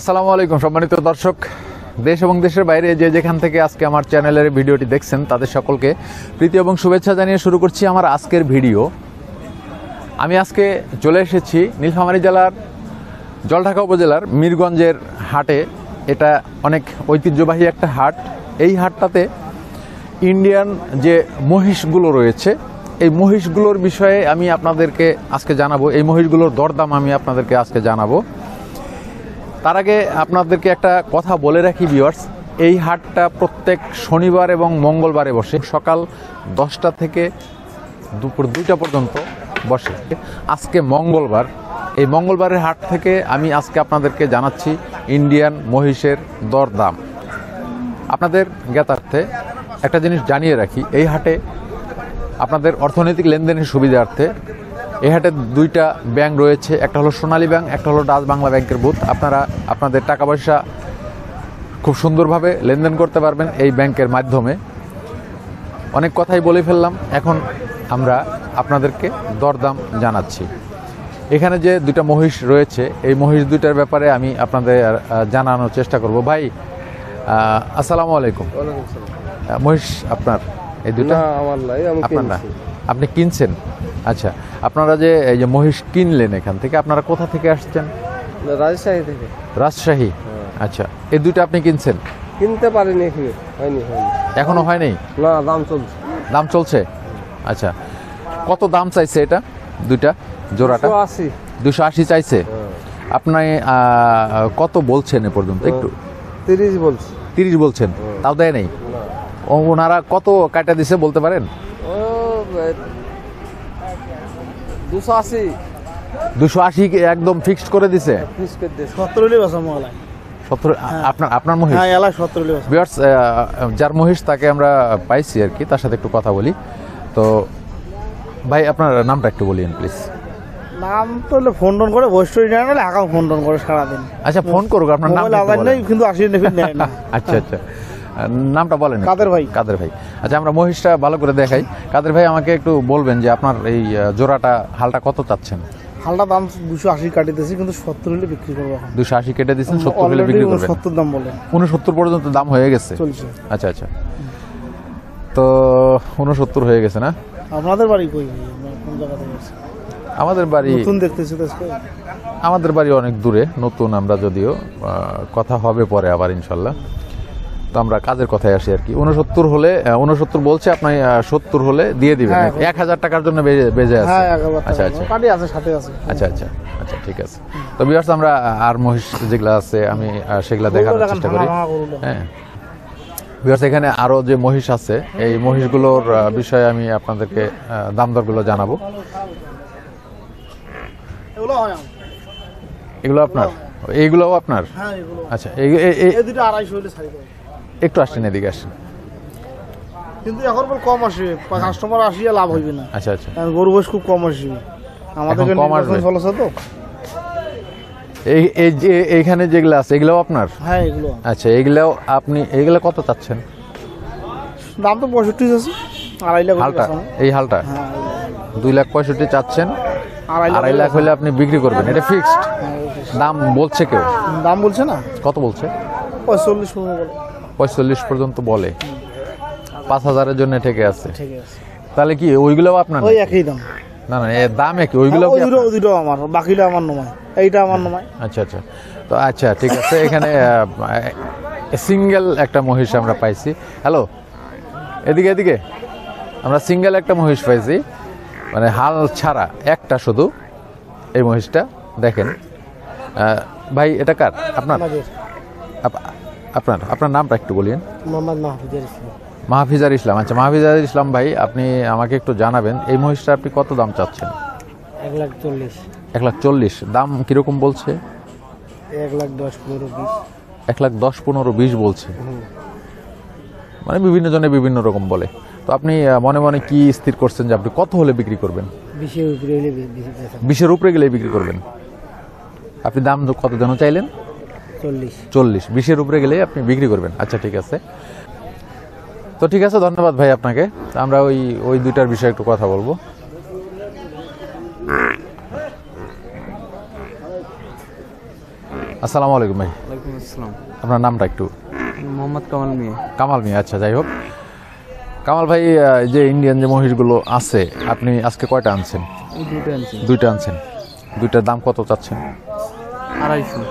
আসসালামু আলাইকুম সম্মানিত দর্শক, দেশ এবং দেশের বাইরে যে যেখান থেকে আজকে আমার চ্যানেলের ভিডিওটি দেখছেন তাদের সকলকে প্রীতি এবং শুভেচ্ছা জানিয়ে শুরু করছি আমার আজকের ভিডিও। আমি আজকে চলে এসেছি নীলফামারী জেলার জলঢাকা উপজেলার মিরগঞ্জের হাটে। এটা অনেক ঐতিহ্যবাহী একটা হাট। এই হাটটাতে ইন্ডিয়ান যে মহিষগুলো রয়েছে এই মহিষগুলোর বিষয়ে আমি আপনাদেরকে আজকে জানাবো। এই মহিষগুলোর দরদাম আমি আপনাদেরকে আজকে জানাবো। তার আগে আপনাদেরকে একটা কথা বলে রাখি ভিউয়ার্স, এই হাটটা প্রত্যেক শনিবার এবং মঙ্গলবারে বসে, সকাল 10টা থেকে দুপুর 2টা পর্যন্ত বসে। আজকে মঙ্গলবার, এই মঙ্গলবারের হাট থেকে আমি আজকে আপনাদেরকে জানাচ্ছি ইন্ডিয়ান মহিষের দরদাম। আপনাদের জ্ঞাতার্থে একটা জিনিস জানিয়ে রাখি, এই হাটে আপনাদের অর্থনৈতিক লেনদেনের সুবিধার্থে এই হাটে দুইটা ব্যাংক রয়েছে, একটা হলো সোনালী ব্যাংক, একটা হলো ডাচ বাংলা ব্যাংকের বুথ। আপনারা আপনাদের টাকা পয়সা খুব সুন্দরভাবে লেনদেন করতে পারবেন এই ব্যাংকের মাধ্যমে। অনেক কথাই বলে ফেললাম, এখন আমরা আপনাদেরকে দরদাম জানাচ্ছি। এখানে যে দুইটা মহিষ রয়েছে এই মহিষ দুইটার ব্যাপারে আমি আপনাদের জানানোর চেষ্টা করব। ভাই আসসালামু আলাইকুম। মহিষ আপনার এই দুইটা? আমার নাই, আমি আপনার না, কিনছি। আপনি কিনছেন? আচ্ছা, আপনারা যে এই যে মহিষ কিনলেন এখান থেকে, আপনারা কোথা থেকে আসছেন? রাজশাহী থেকে। রাজশাহী। আচ্ছা, এই দুইটা আপনি কিনছেন? কিনতে পারিনি, হয়নি। এখনো হয়নি? না, দাম চলছে। দাম চলছে? আচ্ছা, কত দাম চাইছে এটা দুইটা জোড়াটা? 280 চাইছে। আপনি কত বলছেন এ পর্যন্ত? একটু 30 বলছি। 30 বলছেন, তাও দেয় নেই? ওনারা কত কাটা দিছে বলতে পারেন? 280। 280 একদম ফিক্সড করে দিছে? 70? আপনার মহিষ? ভিউয়ার্স, যার মহিষ তাকে আমরা পাইছি আর কি, তার সাথে একটু কথা বলি। তো ভাই আপনার নামটা একটু বলিয়েন প্লিজ। নাম তো ফোন টোন করে বসে না, হলে একাও ফোন টোন করে সারাদিন। আচ্ছা, ফোন করুক, আপনার নাম নেই কিন্তু নেয় না। আচ্ছা আচ্ছা, নামটা বলেন। কাদের ভাই। কাদের ভাই। আচ্ছা, আমরা মহিষটা ভালো করে দেখাই। কাদের ভাই, আমাকে একটু বলবেন যে আপনার এই জোড়াটা হালটা কত চাচ্ছেন? হালটা দাম 280 কাটি দিয়েছি, কিন্তু 70 হলে বিক্রি করবো। 280 কেটে দিচ্ছেন, 70 হলে বিক্রি করবেন? 70 দাম বলে। 69 পর্যন্ত দাম হয়ে গেছে? চলছে। আচ্ছা আচ্ছা, তো 69 হয়ে গেছে না? আপনাদের বাড়ি কই? কোন জায়গা থেকে? আমাদের বাড়ি নতুন দেখতেছি তো। আমাদের বাড়ি অনেক দূরে, নতুন আমরা, যদিও কথা হবে পরে আবার ইনশাল্লাহ। তো আমরা কাজের কথায় আসি আর কি। 69 হলে, 69 বলছে, আপনি 70 হলে দিয়ে দিবেন? 1000 টাকার জন্য বেজে আছে? আচ্ছা আচ্ছা, কাটি আছে, সাথে আছে। আচ্ছা আচ্ছা আচ্ছা, ঠিক আছে। তো ভিউয়ার্স, আমরা আর মহিষ যেগুলো আছে আমি সেগুলা দেখানোর চেষ্টা করি। হ্যাঁ ভিউয়ার্স, এখানে আরো যে মহিষ আছে এই মহিষগুলোর বিষয়ে আমি আপনাদেরকে দাম দরগুলো জানাবো। এগুলো আপনার? এইগুলোও আপনার? আচ্ছা, একটু আসেন, এদিকে আসেন। কিন্তু এখন কম আসে, কাস্টমার আসিয়া লাভ হইবে না। আচ্ছা আচ্ছা, গরু বয়স খুব কম আসবে আমাদের কম আসবে তো। এই যে এইখানে যেগুলো আছে এগুলোও আপনার? হ্যাঁ, এগুলো। আচ্ছা, এগুলাও আপনি? এগুলো কত চাচ্ছেন দাম? তো 65 আছে। 2.5 লাখ হালটা? এই হালটা 2,65,000 চাচ্ছেন। 2.5 লাখ হলে আপনি বিক্রি করবেন? এটা ফিক্সড দাম বলছে কেউ? দাম বলছে না। কত বলছে? 45 পর্যন্ত বলে। 5,000-এর জন্য ঠেকে আছে। তাহলে কি ওইগুলো আপনার? ওই একই দাম। না না, দাম একই। ওইগুলো আমার, বাকিটা আমার নয়, এইটা আমার নয়। আচ্ছা আচ্ছা, তো আচ্ছা ঠিক আছে। এখানে সিঙ্গেল একটা মহিষ আমরা পাইছি। হ্যালো, এদিকে এদিকে, আমরা সিঙ্গেল একটা মহিষ পাইছি, মানে হাল ছাড়া একটা শুধু। এই মহিষটা দেখেন ভাই, এটা কার? আপনার? আপনার নামটা একটু বলিয়েন। মাহফিজার ইসলাম। আচ্ছা, মাহফিজার ইসলাম ভাই, আপনি আমাকে একটু জানাবেন এই মহিষটা আপনি কত দাম চাচ্ছেন? 1,40,000। 1,40,000 দাম কিরকম বলছে? 1,10,15,20। 1,10,15,20 বলছে, মানে বিভিন্ন জনে বিভিন্ন রকম বলে। তো আপনি মনে মনে কি স্থির করছেন যে আপনি কত হলে বিক্রি করবেন? 20-এর উপরে গেলে বিক্রি করবেন? আপনি দাম কত যেন চাইলেন? 40। 20-এর উপরে গেলে আপনি বিক্রি করবেন? আচ্ছা ঠিক আছে, তো ঠিক আছে, ধন্যবাদ ভাই আপনাকে। আমরা ওই দুইটার বিষয়ে একটু কথা বলবো। আসসালামু আলাইকুম ভাই। আসসালাম। আপনার নামটা একটু? মোহাম্মদ কামাল মিয়া। কামাল মিয়া, আচ্ছা যাই হোক। কামাল ভাই, যে ইন্ডিয়ান যে মহিষগুলো আছে আপনি আজকে কয়টা আনছেন? এই দুটো আনছি। দুইটা আনছেন। দুইটার দাম কত চাচ্ছেন? 250।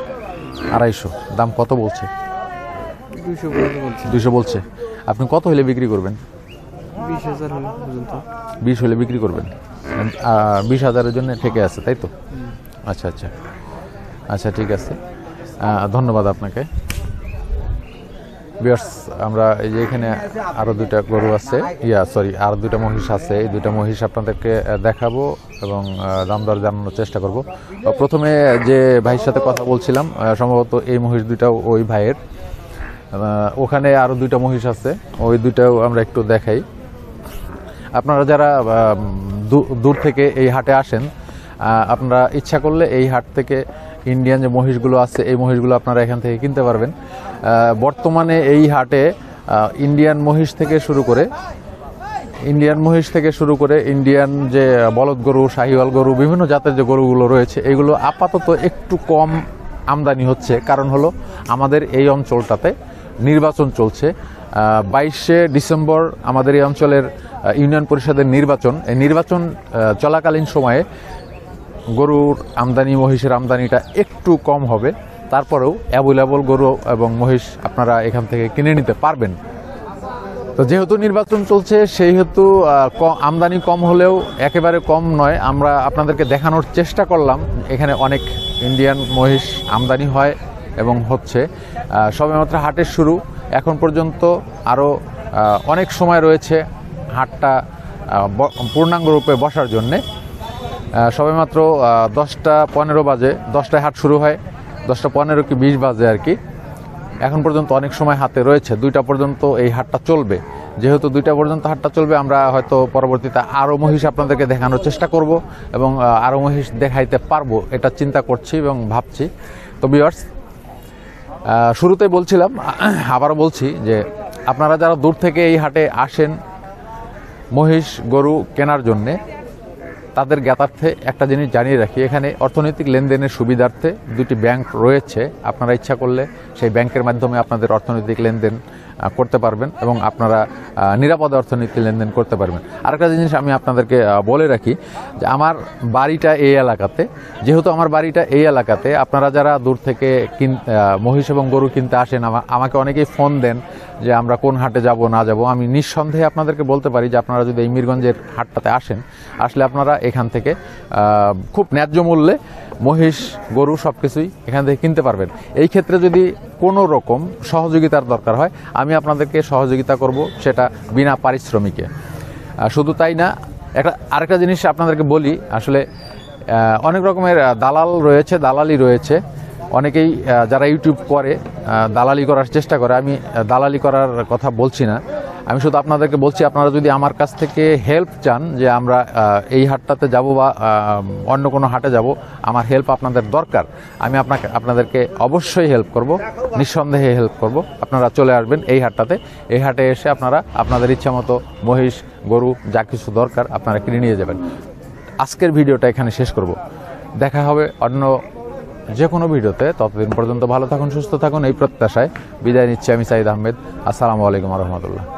250 দাম কত বলছে? 200 পর্যন্ত বলছি। 200 বলছে। আপনি কত হলে বিক্রি করবেন? 20,000 হলে পর্যন্ত। 20 হলে বিক্রি করবেন। 20,000-এর জন্য ঠেকে আছে, তাই তো? আচ্ছা আচ্ছা আচ্ছা, ঠিক আছে, ধন্যবাদ আপনাকে। ভিউয়ার্স, আমরা এই যে এখানে আরও দুইটা গরু আছে, আর দুইটা মহিষ আছে। এই দুইটা মহিষ আপনাদেরকে দেখাবো এবং দাম দর জানানোর চেষ্টা করব। প্রথমে যে ভাইয়ের সাথে কথা বলছিলাম, সম্ভবত এই মহিষ দুইটাও ওই ভাইয়ের। ওখানে আরও দুইটা মহিষ আছে, ওই দুইটাও আমরা একটু দেখাই। আপনারা যারা দূর থেকে এই হাটে আসেন, আপনারা ইচ্ছা করলে এই হাট থেকে ইন্ডিয়ান যে মহিষগুলো আছে এই মহিষগুলো আপনারা এখান থেকে কিনতে পারবেন। বর্তমানে এই হাটে ইন্ডিয়ান মহিষ থেকে শুরু করে ইন্ডিয়ান যে বলদ গরু, শাহিওয়াল গরু, বিভিন্ন জাতের যে গরুগুলো রয়েছে এগুলো আপাতত একটু কম আমদানি হচ্ছে। কারণ হলো আমাদের এই অঞ্চলটাতে নির্বাচন চলছে। 22শে ডিসেম্বর আমাদের এই অঞ্চলের ইউনিয়ন পরিষদের নির্বাচন। এই নির্বাচন চলাকালীন সময়ে গরুর আমদানি, মহিষের আমদানিটা একটু কম হবে। তারপরেও অ্যাভেলেবল গরু এবং মহিষ আপনারা এখান থেকে কিনে নিতে পারবেন। তো যেহেতু নির্বাচন চলছে সেহেতু আমদানি কম হলেও একেবারে কম নয়। আমরা আপনাদেরকে দেখানোর চেষ্টা করলাম এখানে অনেক ইন্ডিয়ান মহিষ আমদানি হয় এবং হচ্ছে। সবেমাত্র হাটের শুরু, এখন পর্যন্ত আরও অনেক সময় রয়েছে হাটটা পূর্ণাঙ্গ রূপে বসার জন্যে। সবেমাত্র 10টা 15 বাজে, 10টায় হাট শুরু হয়, 10টা 15 কি 20 বাজে আর কি। এখন পর্যন্ত অনেক সময় হাতে রয়েছে, 2টা পর্যন্ত এই হাটটা চলবে। যেহেতু 2টা পর্যন্ত হাটটা চলবে, আমরা হয়তো পরবর্তীতে আরও মহিষ আপনাদেরকে দেখানোর চেষ্টা করব এবং আরও মহিষ দেখাইতে পারবো, এটা চিন্তা করছি এবং ভাবছি। তো ভিউয়ার্স, শুরুতেই বলছিলাম, আবারও বলছি যে আপনারা যারা দূর থেকে এই হাটে আসেন মহিষ গরু কেনার জন্যে, তাদের জ্ঞাতার্থে একটা জিনিস জানিয়ে রাখি, এখানে অর্থনৈতিক লেনদেনের সুবিধার্থে 2টি ব্যাংক রয়েছে। আপনারা ইচ্ছা করলে সেই ব্যাংকের মাধ্যমে আপনাদের অর্থনৈতিক লেনদেন করতে পারবেন এবং আপনারা নিরাপদে অর্থনৈতিক লেনদেন করতে পারবেন। আরেকটা জিনিস আমি আপনাদেরকে বলে রাখি যে আমার বাড়িটা এই এলাকাতে। যেহেতু আমার বাড়িটা এই এলাকাতে, আপনারা যারা দূর থেকে মহিষ এবং গরু কিনতে আসেন, আমাকে অনেকেই ফোন দেন যে আমরা কোন হাটে যাব না যাব। আমি নিঃসন্দেহে আপনাদেরকে বলতে পারি যে আপনারা যদি এই মিরগঞ্জের হাটটাতে আসলে আপনারা এখান থেকে খুব ন্যায্য মূল্যে মহিষ গরু সব কিছুই এখান থেকে কিনতে পারবেন। এই ক্ষেত্রে যদি কোনো রকম সহযোগিতার দরকার হয়, আমি আপনাদেরকে সহযোগিতা করব, সেটা বিনা পারিশ্রমিকে। শুধু তাই না, আরেকটা জিনিস আপনাদেরকে বলি, আসলে অনেক রকমের দালালি রয়েছে। অনেকেই যারা ইউটিউব করে দালালি করার চেষ্টা করে, আমি দালালি করার কথা বলছি না। আমি শুধু আপনাদেরকে বলছি, আপনারা যদি আমার কাছ থেকে হেল্প চান যে আমরা এই হাটটাতে যাব বা অন্য কোনো হাটে যাব, আমার হেল্প আপনাদের দরকার, আমি আপনাদেরকে অবশ্যই হেল্প করব, নিঃসন্দেহে হেল্প করব। আপনারা চলে আসবেন এই হাটটাতে। এই হাটে এসে আপনারা আপনাদের ইচ্ছা মতো মহিষ গরু যা কিছু দরকার আপনারা কিনে নিয়ে যাবেন। আজকের ভিডিওটা এখানে শেষ করব। দেখা হবে অন্য যে কোনো ভিডিওতে। ততদিন পর্যন্ত ভালো থাকুন, সুস্থ থাকুন, এই প্রত্যাশায় বিদায় নিচ্ছি আমি সাইদ আহমেদ। আসসালামু আলাইকুম রহমতুল্লাহ।